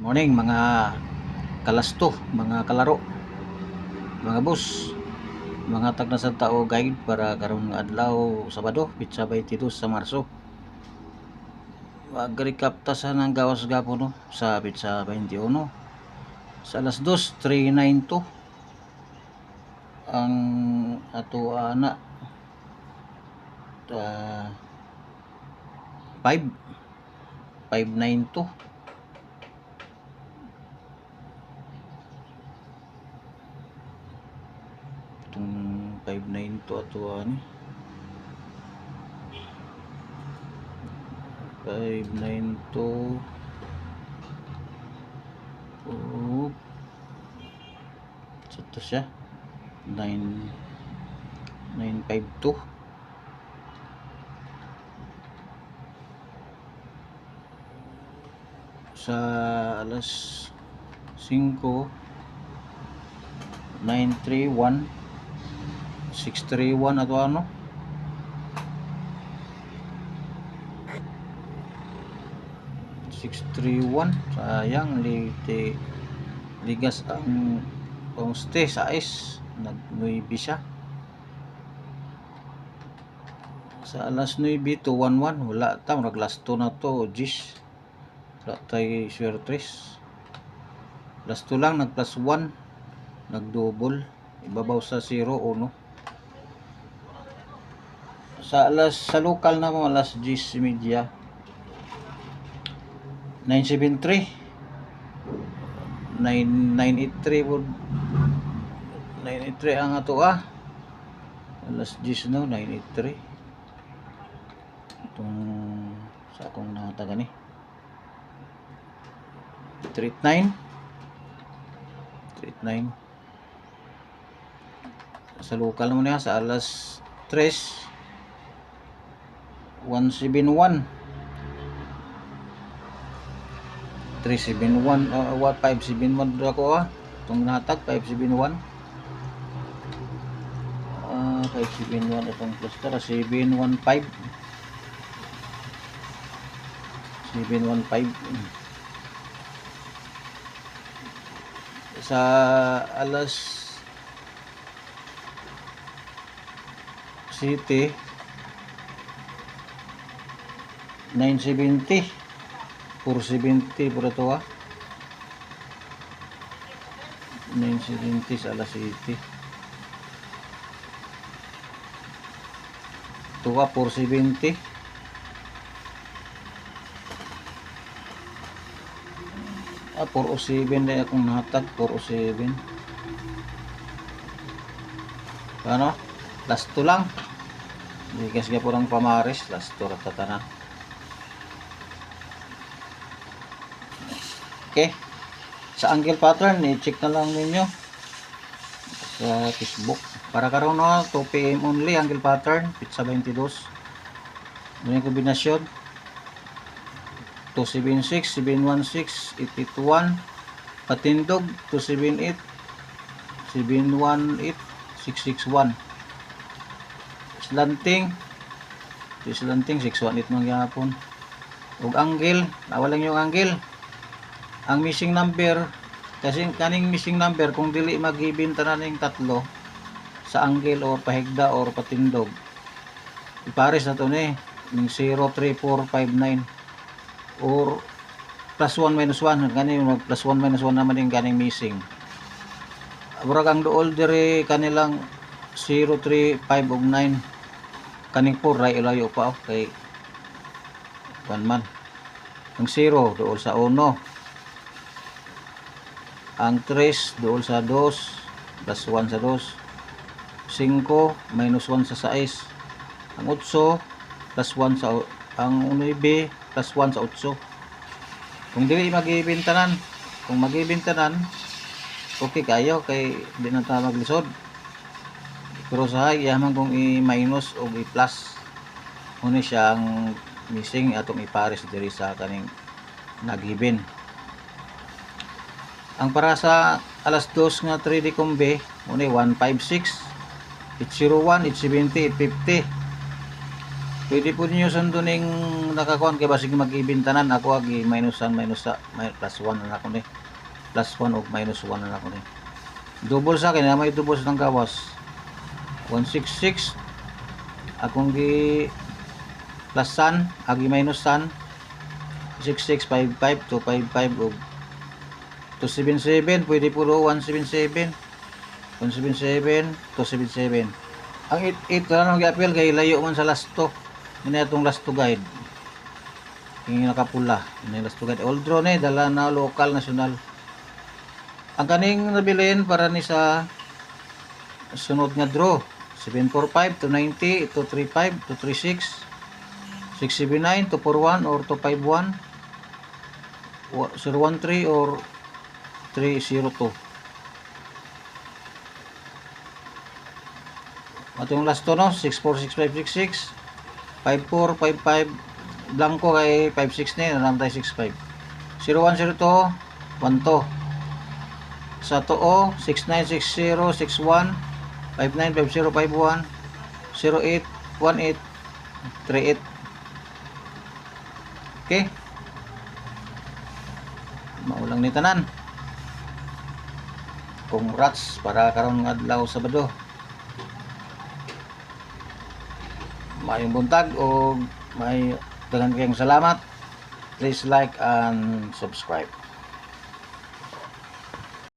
Morning mga kalasto, mga kalaro, mga boss, mga tagna sa tao guide para karong adlaw Sabado, pitsa 22 sa Marso. Mag-recap ta sa nang gawas gapon no sa pitsa 21. Sa alas 2:392 ang ato ana 592 itong 592 ato ani 592 ito siya 952 sa alas 5 931 631 ato ano 631 sayang ligas ang pangste sa is nag-9 siya sa alas 9 211 wala ta last 2 na to Gis wala tayo swertres last 2 lang nag plus 1 nag-double ibabaw sa 0-1 sa local na mo alas 10:30 973 983 po 983 ang ato alas 10 no 983 itong sa akong nakataga ni 39 sa local naman niya sa alas 3 171 371 571 ako itong natag 571 571 itong cluster 715 sa alas 7 970 470 por ito 970 sa alas 7 ito 470 407 din akong nahatag 407 ano last 2 lang hindi kasi po ng pamaris last 2 ratatana. Okay, sa angle pattern i-check na lang ninyo sa Facebook para karon no 2 PM only angle pattern pitsa 22 yung kombinasyon 276 716 881 patindog 278 718 661 slanting 618 man gyapon ug angle nawalan yung angle ang missing number kasi kaning missing number kung dili mag-ibinta na ning tatlo sa angle or pahigda or patindog ipares na to ni ning 03459 or plus 1 minus 1 kani mag plus 1 minus 1 naman yung kaning missing murag ang duol dire kanilang 035 ug 9 kaning 4 ray ilayo pa kay 1 man ang 0 duol sa 1 ang 3 dool sa 2 plus 1 sa 2 5 minus 1 sa 6 ang 8 plus 1 sa ang 9 plus 1 sa 8 kung dili magibintanan kung magibintanan okay kayo kay di na ta maglisod pero sa yaman kung i-minus o i-plus muna siyang missing atong ipares diri sa kaning naghibin. Ang para sa alas 2 nga 3D kombe muna 156 801 870 850 Pwede po ninyo sundon ning nakakuan kay basig mag-ibintanan ako agi minusan minus sa plus 1 na ako ni. Plus 1 o minus 1 na ako ni. Double sa akin, may double sa gawas. 166 akong gi plusan, agi minusan 6655 255 o 277 pwede po 177 277. Ang 8 na nag-appeal kay layo man sa last to. Ina itong last to guide. Yung nakapula. Yung last to guide. Old drone dala na local, national. Ang kaning nabilin para ni sa sunod nga draw. 745, 290, 235, 236, 679, 241 or 251, 013 or 302. At yung last to no, 646566, 5455 blanco kay 56 ni naramday 65. 0102 12 sa to 696061 595051 0818 38. Okay, maulang ni tanan. Congrats para karon nga adlaw Sabado. Mayong buntag o may daghang kayong salamat. Please like and subscribe.